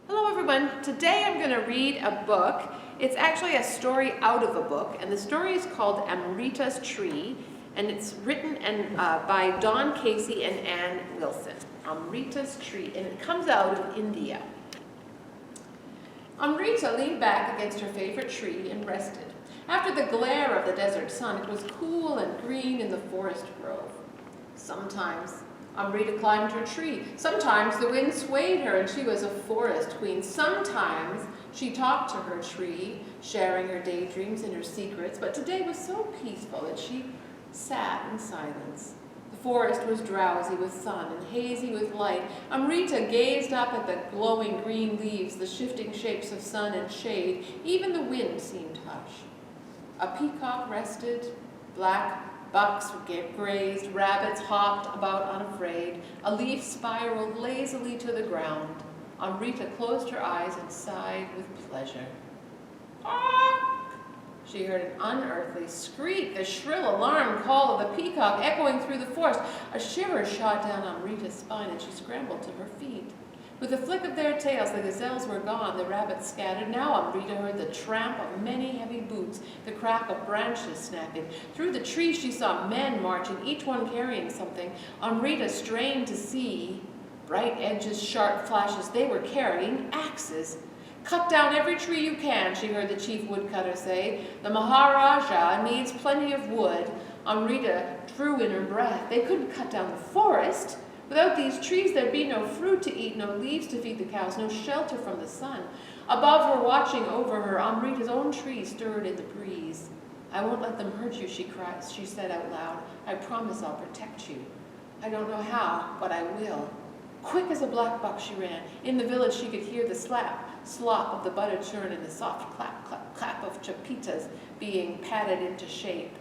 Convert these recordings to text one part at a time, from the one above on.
Hello everyone. Today I'm going to read a book. It's actually a story out of a book, and the story is called Amrita's Tree, and it's written by Don Casey and Ann Wilson. Amrita's Tree, and it comes out of India. Amrita leaned back against her favorite tree and rested. After the glare of the desert sun, it was cool and green in the forest grove. Sometimes Amrita climbed her tree. Sometimes the wind swayed her and she was a forest queen. Sometimes she talked to her tree, sharing her daydreams and her secrets, but today was so peaceful that she sat in silence. The forest was drowsy with sun and hazy with light. Amrita gazed up at the glowing green leaves, the shifting shapes of sun and shade. Even the wind seemed hushed. A peacock rested, black bucks grazed, rabbits hopped about unafraid. A leaf spiraled lazily to the ground. Amrita closed her eyes and sighed with pleasure. Ah! She heard an unearthly skreek, the shrill alarm call of the peacock echoing through the forest. A shiver shot down Amrita's spine and she scrambled to her feet. With a flick of their tails, the gazelles were gone, the rabbits scattered. Now Amrita heard the tramp of many heavy boots, the crack of branches snapping. Through the trees she saw men marching, each one carrying something. Amrita strained to see. Bright edges, sharp flashes, they were carrying axes. "Cut down every tree you can," she heard the chief woodcutter say. "The Maharaja needs plenty of wood." Amrita drew in her breath. They couldn't cut down the forest. Without these trees, there'd be no fruit to eat, no leaves to feed the cows, no shelter from the sun. Above her, watching over her, Amrita's own tree stirred in the breeze. "I won't let them hurt you," she cried. She said out loud. "I promise I'll protect you. I don't know how, but I will." Quick as a black buck she ran. In the village she could hear the slop of the buttered churn and the soft clap, clap, clap of chapitas being patted into shape.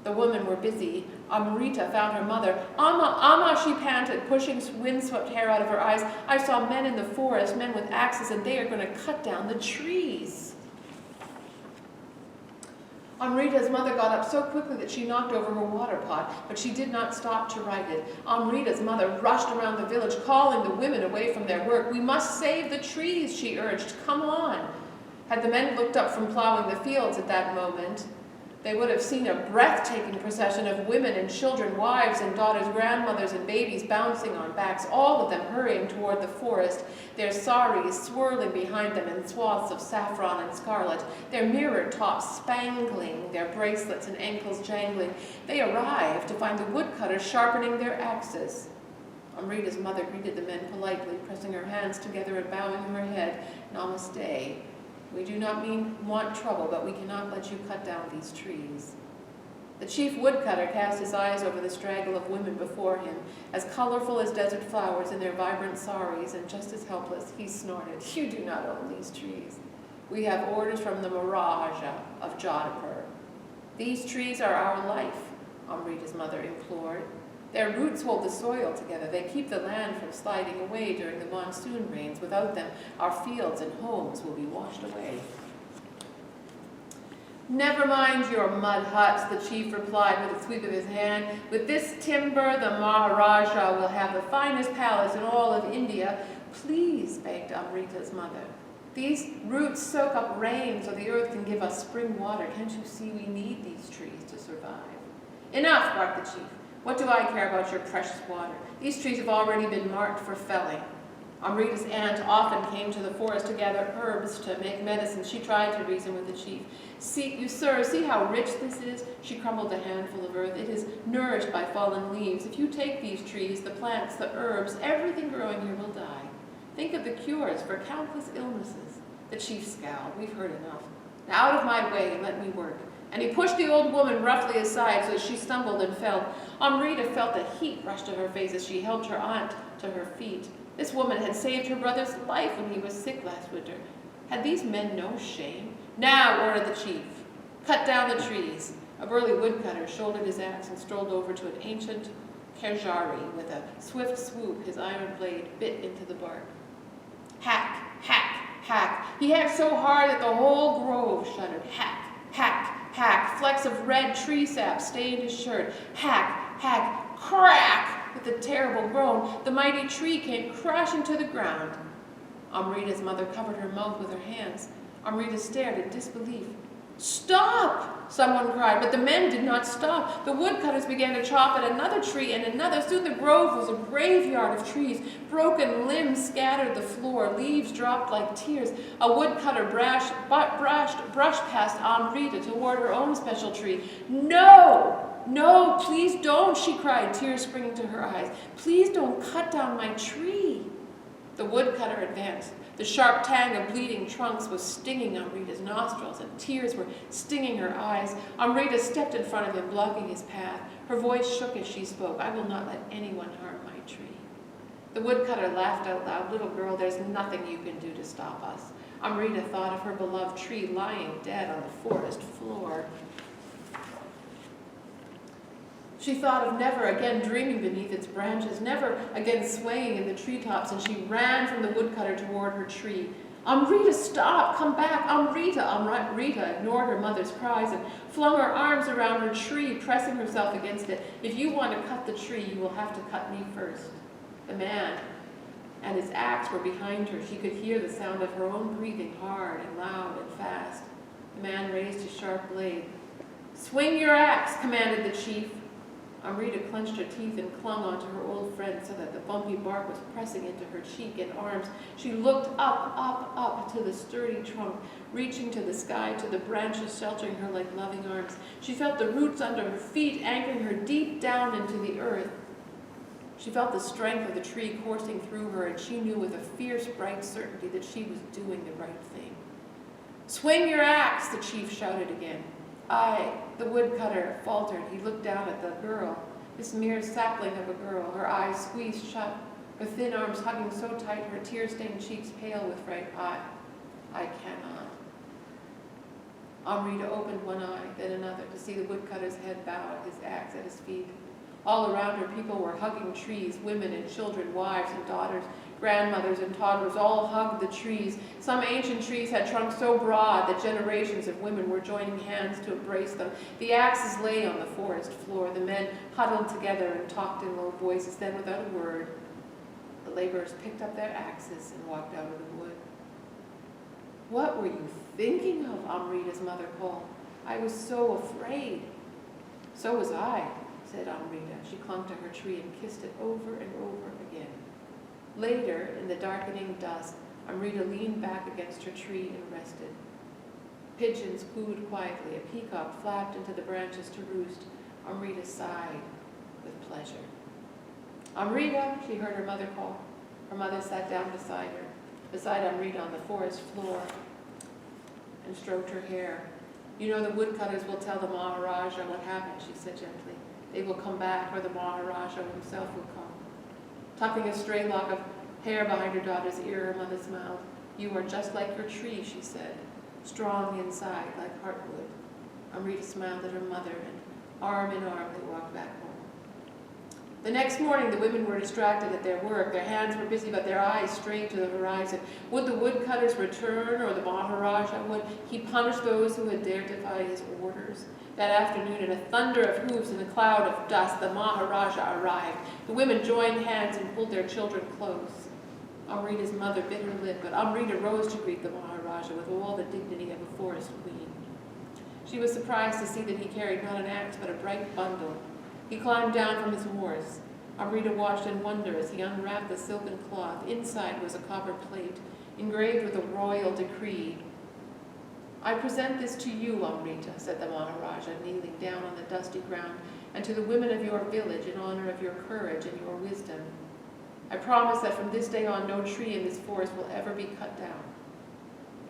The women were busy. Amrita found her mother. "Amma, Amma," she panted, pushing windswept hair out of her eyes. "I saw men in the forest, men with axes, and they are going to cut down the trees." Amrita's mother got up so quickly that she knocked over her water pot, but she did not stop to right it. Amrita's mother rushed around the village, calling the women away from their work. "We must save the trees," she urged. "Come on." Had the men looked up from plowing the fields at that moment, they would have seen a breathtaking procession of women and children, wives and daughters, grandmothers and babies bouncing on backs, all of them hurrying toward the forest, their saris swirling behind them in swaths of saffron and scarlet, their mirror tops spangling, their bracelets and ankles jangling. They arrived to find the woodcutters sharpening their axes. Amrita's mother greeted the men politely, pressing her hands together and bowing her head. "Namaste. We do not want trouble, but we cannot let you cut down these trees." The chief woodcutter cast his eyes over the straggle of women before him, as colorful as desert flowers in their vibrant saris, and just as helpless, he snorted. "You do not own these trees. We have orders from the Maharaja of Jodhpur." "These trees are our life," Amrita's mother implored. "Their roots hold the soil together. They keep the land from sliding away during the monsoon rains. Without them, our fields and homes will be washed away." "Never mind your mud huts," the chief replied with a sweep of his hand. "With this timber, the Maharaja will have the finest palace in all of India." "Please," begged Amrita's mother. "These roots soak up rain so the earth can give us spring water. Can't you see we need these trees to survive?" "Enough," barked the chief. "What do I care about your precious water? These trees have already been marked for felling." Amrita's aunt often came to the forest to gather herbs to make medicine. She tried to reason with the chief. See how rich this is?" She crumbled a handful of earth. "It is nourished by fallen leaves. If you take these trees, the plants, the herbs, everything growing here will die. Think of the cures for countless illnesses." The chief scowled. "We've heard enough. Now out of my way and let me work." And he pushed the old woman roughly aside so that she stumbled and fell. Amrita felt the heat rush to her face as she helped her aunt to her feet. This woman had saved her brother's life when he was sick last winter. Had these men no shame? "Now," ordered the chief, "cut down the trees." A burly woodcutter shouldered his axe and strolled over to an ancient kerjari. With a swift swoop, his iron blade bit into the bark. Hack, hack, hack. He hacked so hard that the whole grove shuddered. Hack, hack, hack. Flecks of red tree sap stained his shirt. Hack, hack, crack! With a terrible groan, the mighty tree came crashing to the ground. Amrita's mother covered her mouth with her hands. Amrita stared in disbelief. "Stop!" someone cried, but the men did not stop. The woodcutters began to chop at another tree and another. Soon the grove was a graveyard of trees. Broken limbs scattered the floor. Leaves dropped like tears. A woodcutter brushed past Amrita toward her own special tree. "No! No, please don't," she cried, tears springing to her eyes. "Please don't cut down my tree." The woodcutter advanced. The sharp tang of bleeding trunks was stinging Amrita's nostrils, and tears were stinging her eyes. Amrita stepped in front of him, blocking his path. Her voice shook as she spoke. "I will not let anyone harm my tree." The woodcutter laughed out loud. "Little girl, there's nothing you can do to stop us." Amrita thought of her beloved tree lying dead on the forest floor. She thought of never again dreaming beneath its branches, never again swaying in the treetops, and she ran from the woodcutter toward her tree. "Amrita, stop! Come back! Amrita!" Amrita ignored her mother's cries and flung her arms around her tree, pressing herself against it. "If you want to cut the tree, you will have to cut me first." The man and his axe were behind her. She could hear the sound of her own breathing, hard and loud and fast. The man raised his sharp blade. "Swing your axe," commanded the chief. Amrita clenched her teeth and clung onto her old friend so that the bumpy bark was pressing into her cheek and arms. She looked up to the sturdy trunk, reaching to the sky, to the branches sheltering her like loving arms. She felt the roots under her feet, anchoring her deep down into the earth. She felt the strength of the tree coursing through her, and she knew with a fierce, bright certainty that she was doing the right thing. "Swing your axe," the chief shouted again. The woodcutter faltered. He looked down at the girl, this mere sapling of a girl, her eyes squeezed shut, her thin arms hugging so tight, her tear-stained cheeks pale with fright. I cannot." Amrita opened one eye, then another, to see the woodcutter's head bowed, his axe at his feet. All around her, people were hugging trees, women and children, wives and daughters, grandmothers and toddlers, all hugged the trees. Some ancient trees had trunks so broad that generations of women were joining hands to embrace them. The axes lay on the forest floor. The men huddled together and talked in low voices. Then, without a word, the laborers picked up their axes and walked out of the wood. "What were you thinking of?" Amrita's mother called. "I was so afraid." "So was I," said Amrita. She clung to her tree and kissed it over and over again. Later, in the darkening dusk, Amrita leaned back against her tree and rested. Pigeons cooed quietly. A peacock flapped into the branches to roost. Amrita sighed with pleasure. "Amrita," she heard her mother call. Her mother sat down beside Amrita on the forest floor, and stroked her hair. "You know, the woodcutters will tell the Maharaja what happened," she said gently. "They will come back, or the Maharaja himself will come." Tucking a stray lock of hair behind her daughter's ear, her mother smiled. "You are just like your tree," she said, "strong inside like heartwood." Amrita smiled at her mother, and arm in arm they walked back home. The next morning the women were distracted at their work. Their hands were busy, but their eyes strayed to the horizon. Would the woodcutters return, or the Maharaja? Would he punish those who had dared defy his orders? That afternoon, in a thunder of hoofs and a cloud of dust, the Maharaja arrived. The women joined hands and pulled their children close. Amrita's mother bit her lip, but Amrita rose to greet the Maharaja with all the dignity of a forest queen. She was surprised to see that he carried not an axe, but a bright bundle. He climbed down from his horse. Amrita watched in wonder as he unwrapped the silken cloth. Inside was a copper plate, engraved with a royal decree. "I present this to you, Amrita," said the Maharaja, kneeling down on the dusty ground, "and to the women of your village in honor of your courage and your wisdom. I promise that from this day on, no tree in this forest will ever be cut down."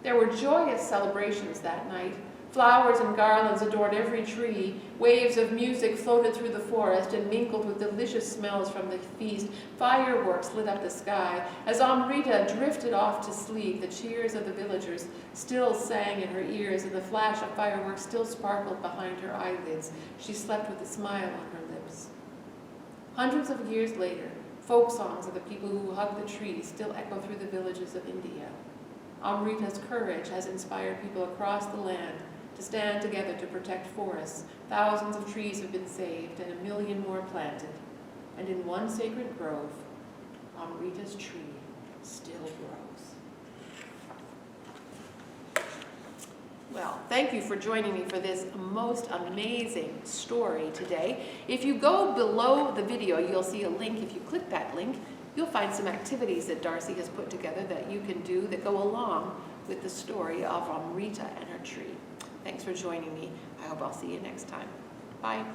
There were joyous celebrations that night. Flowers and garlands adorned every tree. Waves of music floated through the forest and mingled with delicious smells from the feast. Fireworks lit up the sky. As Amrita drifted off to sleep, the cheers of the villagers still sang in her ears, and the flash of fireworks still sparkled behind her eyelids. She slept with a smile on her lips. Hundreds of years later, folk songs of the people who hugged the trees still echo through the villages of India. Amrita's courage has inspired people across the land to stand together to protect forests. Thousands of trees have been saved and 1 million more planted. And in one sacred grove, Amrita's tree still grows. Well, thank you for joining me for this most amazing story today. If you go below the video, you'll see a link. If you click that link, you'll find some activities that Darcy has put together that you can do that go along with the story of Rita and her tree. Thanks for joining me. I hope I'll see you next time. Bye.